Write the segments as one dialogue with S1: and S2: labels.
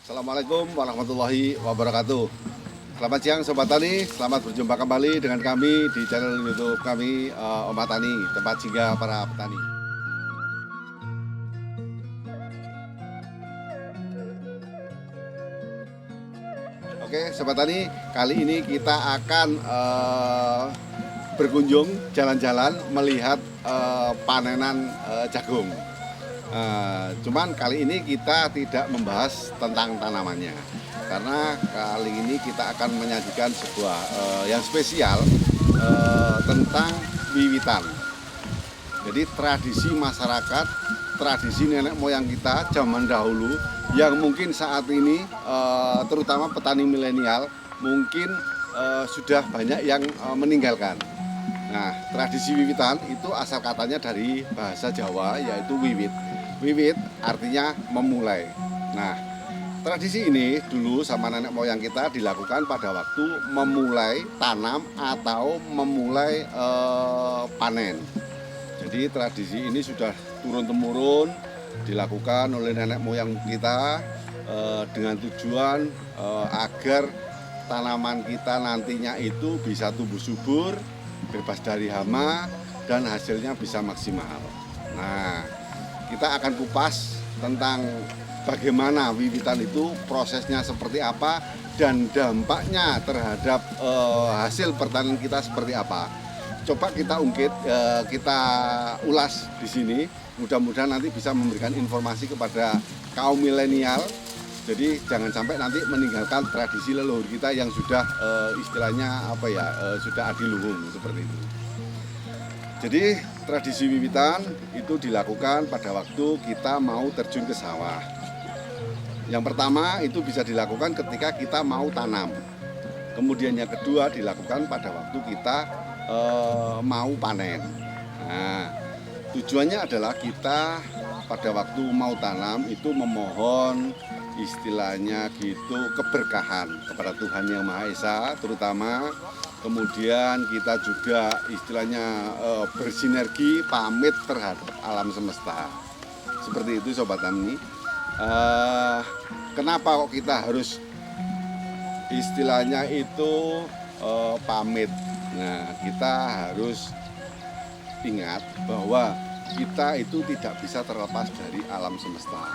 S1: Assalamualaikum warahmatullahi wabarakatuh. Selamat siang Sobat Tani, selamat berjumpa kembali dengan kami di channel YouTube kami Oma Tani, tempat singgah para petani. Oke Sobat Tani, kali ini kita akan berkunjung jalan-jalan melihat panenan jagung. Cuman kali ini kita tidak membahas tentang tanamannya, karena kali ini kita akan menyajikan sebuah yang spesial tentang wiwitan. Jadi tradisi masyarakat, tradisi nenek moyang kita zaman dahulu yang mungkin saat ini terutama petani milenial mungkin sudah banyak yang meninggalkan. Nah, tradisi wiwitan itu asal katanya dari bahasa Jawa, yaitu wiwit. Wiwit artinya memulai. Nah, tradisi ini dulu sama nenek moyang kita dilakukan pada waktu memulai tanam atau memulai panen. Jadi tradisi ini sudah turun-temurun dilakukan oleh nenek moyang kita dengan tujuan agar tanaman kita nantinya itu bisa tumbuh subur, bebas dari hama, dan hasilnya bisa maksimal. Nah, kita akan kupas tentang bagaimana wiwitan itu, prosesnya seperti apa, dan dampaknya terhadap hasil pertanian kita seperti apa. Coba kita ungkit, kita ulas di sini. Mudah-mudahan nanti bisa memberikan informasi kepada kaum milenial. Jadi jangan sampai nanti meninggalkan tradisi leluhur kita yang sudah istilahnya sudah adiluhung seperti itu. Jadi tradisi wiwitan itu dilakukan pada waktu kita mau terjun ke sawah. Yang pertama itu bisa dilakukan ketika kita mau tanam. Kemudian yang kedua dilakukan pada waktu kita mau panen. Nah, tujuannya adalah kita pada waktu mau tanam itu memohon istilahnya gitu keberkahan kepada Tuhan Yang Maha Esa terutama. Kemudian kita juga istilahnya bersinergi pamit terhadap alam semesta. Seperti itu Sobat Tani. Kenapa kok kita harus istilahnya itu pamit? Nah, kita harus ingat bahwa kita itu tidak bisa terlepas dari alam semesta.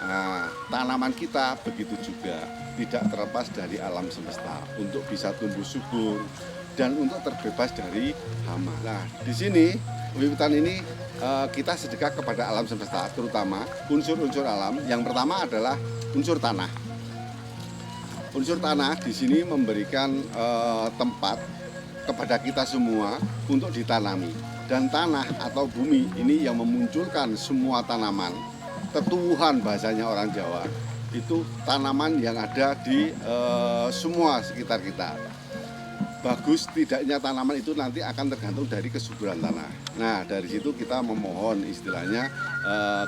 S1: Nah, tanaman kita begitu juga tidak terlepas dari alam semesta untuk bisa tumbuh subur dan untuk terbebas dari hama. Nah, di sini wiwitan ini kita sedekah kepada alam semesta, terutama unsur-unsur alam. Yang pertama adalah unsur tanah. Unsur tanah di sini memberikan tempat kepada kita semua untuk ditanami. Dan tanah atau bumi ini yang memunculkan semua tanaman. Tetuhan bahasanya orang Jawa, itu tanaman yang ada di semua sekitar kita. Bagus tidaknya tanaman itu nanti akan tergantung dari kesuburan tanah. Nah, dari situ kita memohon istilahnya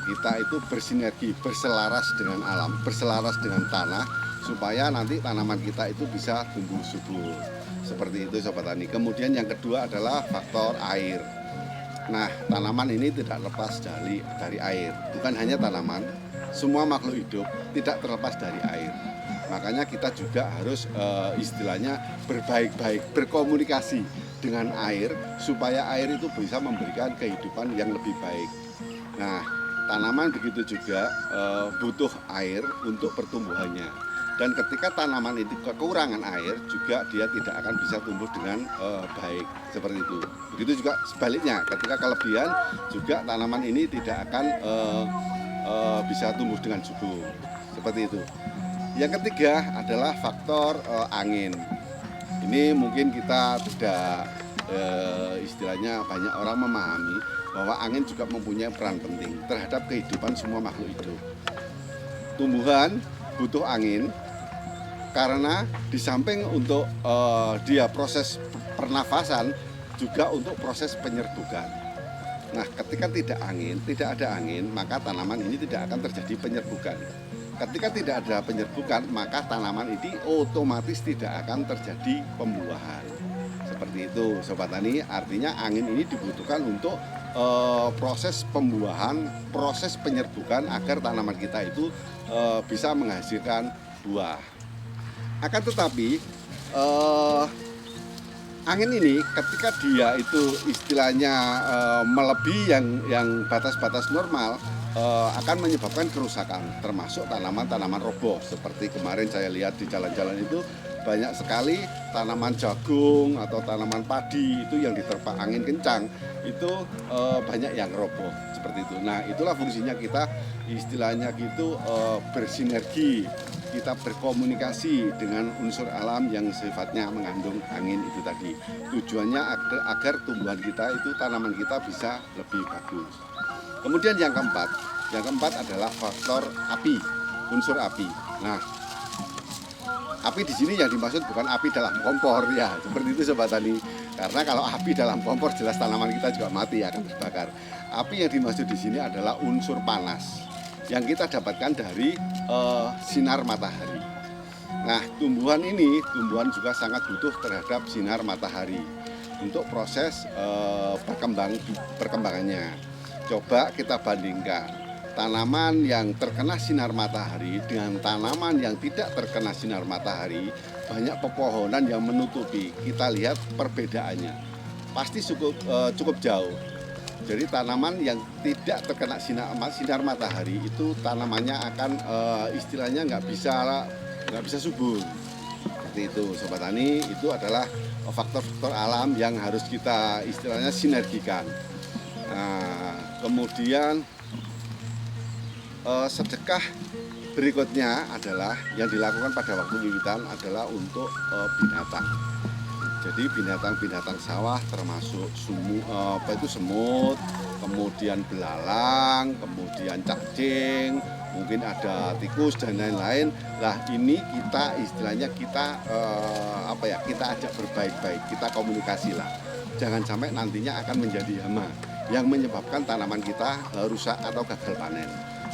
S1: kita itu bersinergi, berselaras dengan alam, berselaras dengan tanah, supaya nanti tanaman kita itu bisa tumbuh subur. Seperti itu Sobat Tani. Kemudian yang kedua adalah faktor air. Nah, tanaman ini tidak lepas dari air. Bukan hanya tanaman, semua makhluk hidup tidak terlepas dari air. Makanya kita juga harus istilahnya berbaik-baik, berkomunikasi dengan air supaya air itu bisa memberikan kehidupan yang lebih baik. Nah, tanaman begitu juga butuh air untuk pertumbuhannya. Dan ketika tanaman itu kekurangan air, juga dia tidak akan bisa tumbuh dengan baik, seperti itu. Begitu juga sebaliknya, ketika kelebihan juga tanaman ini tidak akan bisa tumbuh dengan subur, seperti itu. Yang ketiga adalah faktor angin. Ini mungkin kita tidak istilahnya banyak orang memahami bahwa angin juga mempunyai peran penting terhadap kehidupan semua makhluk hidup. Tumbuhan butuh angin karena di samping untuk dia proses pernafasan juga untuk proses penyerbukan. Nah, ketika tidak ada angin, maka tanaman ini tidak akan terjadi penyerbukan. Ketika tidak ada penyerbukan, maka tanaman ini otomatis tidak akan terjadi pembuahan. Seperti itu Sobat Tani, artinya angin ini dibutuhkan untuk proses pembuahan, proses penyerbukan agar tanaman kita itu bisa menghasilkan buah. Akan tetapi angin ini ketika dia itu istilahnya melebihi yang batas-batas normal, akan menyebabkan kerusakan, termasuk tanaman-tanaman roboh. Seperti kemarin saya lihat di jalan-jalan itu banyak sekali tanaman jagung atau tanaman padi itu yang diterpa angin kencang, itu banyak yang roboh seperti itu. Nah, itulah fungsinya kita istilahnya gitu bersinergi, kita berkomunikasi dengan unsur alam yang sifatnya mengandung angin itu tadi. Tujuannya agar tumbuhan kita itu, tanaman kita bisa lebih bagus. Kemudian yang keempat adalah faktor api, unsur api. Nah, api di sini yang dimaksud bukan api dalam kompor ya, seperti itu Sobat Tani. Karena kalau api dalam kompor jelas tanaman kita juga mati, akan terbakar. Api yang dimaksud di sini adalah unsur panas yang kita dapatkan dari sinar matahari. Nah, tumbuhan juga sangat butuh terhadap sinar matahari untuk proses perkembangannya. Coba kita bandingkan tanaman yang terkena sinar matahari dengan tanaman yang tidak terkena sinar matahari. Banyak pepohonan yang menutupi. Kita lihat perbedaannya pasti cukup jauh. Jadi tanaman yang tidak terkena sinar matahari itu tanamannya akan istilahnya nggak bisa subur. Seperti itu Sobat Tani. Itu adalah faktor-faktor alam yang harus kita istilahnya sinergikan. Nah, kemudian sedekah berikutnya adalah yang dilakukan pada waktu wiwitan adalah untuk binatang. Jadi binatang-binatang sawah termasuk semut, kemudian belalang, kemudian cacing, mungkin ada tikus dan lain-lain. Lah ini kita istilahnya kita ajak berbaik-baik, kita komunikasi lah. Jangan sampai nantinya akan menjadi hama yang menyebabkan tanaman kita rusak atau gagal panen,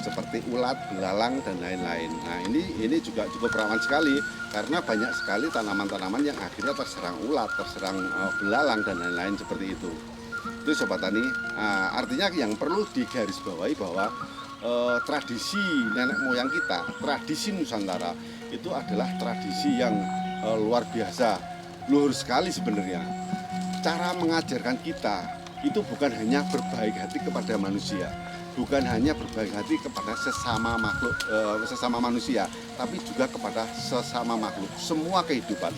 S1: seperti ulat, belalang dan lain-lain. Nah, ini juga cukup rawan sekali karena banyak sekali tanaman-tanaman yang akhirnya terserang ulat, terserang belalang dan lain-lain seperti itu. Itu Sobat Tani, artinya yang perlu digarisbawahi bahwa tradisi nenek moyang kita, tradisi Nusantara itu adalah tradisi yang luar biasa, luhur sekali sebenarnya. Cara mengajarkan kita itu bukan hanya berbaik hati kepada manusia, bukan hanya berbaik hati kepada sesama makhluk, sesama manusia, tapi juga kepada sesama makhluk, semua kehidupan,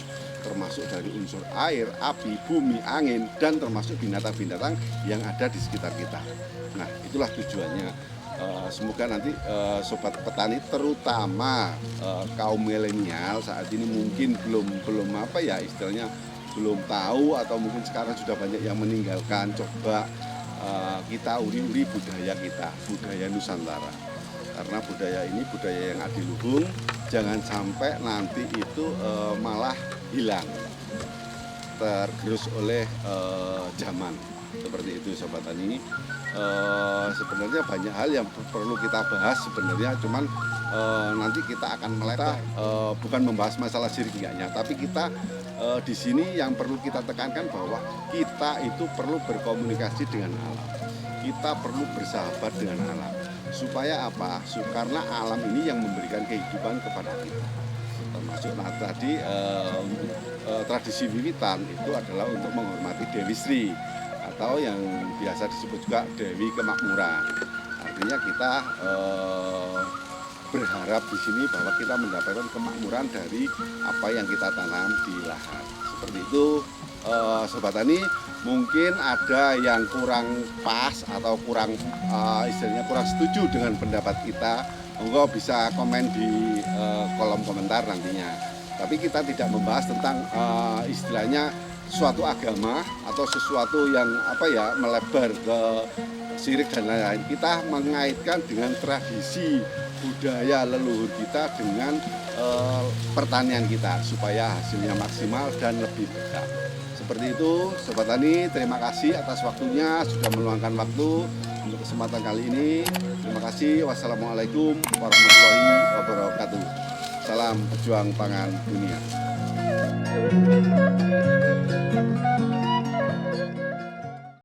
S1: termasuk dari unsur air, api, bumi, angin, dan termasuk binatang-binatang yang ada di sekitar kita. Nah, itulah tujuannya. Semoga nanti sobat petani, terutama kaum milenial saat ini mungkin belum istilahnya belum tahu, atau mungkin sekarang sudah banyak yang meninggalkan. Coba kita uri-uri budaya kita, budaya Nusantara, karena budaya ini budaya yang adiluhung. Jangan sampai nanti itu malah hilang, tergerus oleh zaman. Seperti itu Sobat Tani. Sebenarnya banyak hal yang perlu kita bahas sebenarnya, cuman nanti kita akan melebar, bukan membahas masalah syirik-nya, tapi kita di sini yang perlu kita tekankan bahwa kita itu perlu berkomunikasi dengan alam. Kita perlu bersahabat dengan alam. Supaya apa? Karena alam ini yang memberikan kehidupan kepada kita. Termasuk tadi tradisi wiwitan itu adalah untuk menghormati Dewi Sri, atau yang biasa disebut juga Dewi Kemakmuran. Artinya kita berharap di sini bahwa kita mendapatkan kemakmuran dari apa yang kita tanam di lahan. Seperti itu Sobat Tani. Mungkin ada yang kurang pas atau istilahnya kurang setuju dengan pendapat kita, monggo bisa komen di kolom komentar nantinya. Tapi kita tidak membahas tentang istilahnya suatu agama atau sesuatu yang melebar ke syirik dan lain-lain. Kita mengaitkan dengan tradisi budaya leluhur kita dengan pertanian kita supaya hasilnya maksimal dan lebih berkah. Seperti itu Sobat Tani, terima kasih atas waktunya, sudah meluangkan waktu untuk kesempatan kali ini. Terima kasih. Wassalamualaikum warahmatullahi wabarakatuh. Salam pejuang pangan dunia.